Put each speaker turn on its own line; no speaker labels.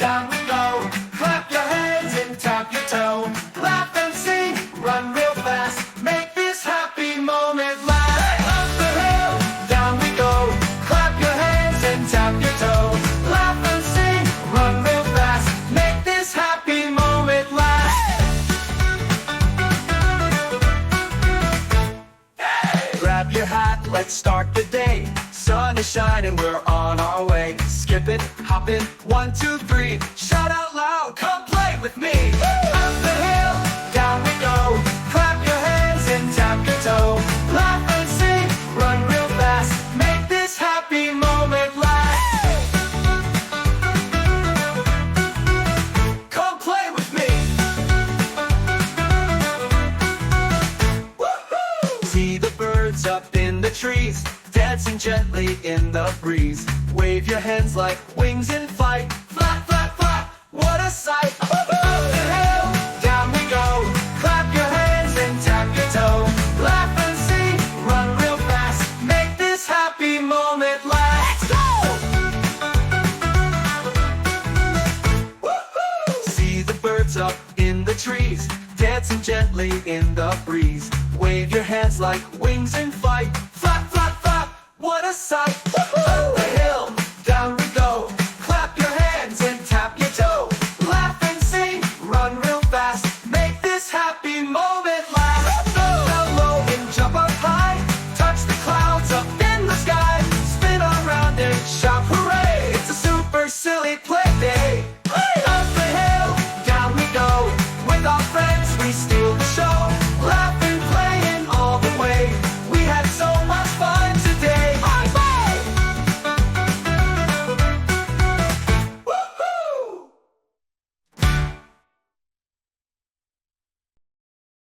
down we go. Clap your hands and tap your toe. Laugh and sing, run real fast. Make this happy moment last. Up the hill, down we go. Clap your hands and tap your toe. Laugh and sing, run real fast. Make this happy moment last. Hey! Grab your hat, let's start the day. Sun is shining, we're on our way. Skip it, hop in, 1, 2, 3. Shout out loud, come play with me. Up the hill, down we go. Clap your hands and tap your toe. Laugh and sing, run real fast. Make this happy moment last. Come play with me. Woohoo! See the birds up in the trees, dancing gently in the breeze. Wave your hands like wings in flight. Flap, flap, flap, what a sight. Up the hill, down we go. Clap your hands and tap your toe. Laugh and sing, run real fast. Make this happy moment last. Let's go! Woohoo! See the birds up in the trees, dancing gently in the breeze. Wave your hands like wings in flight. Flap, flap, flap, what a sight.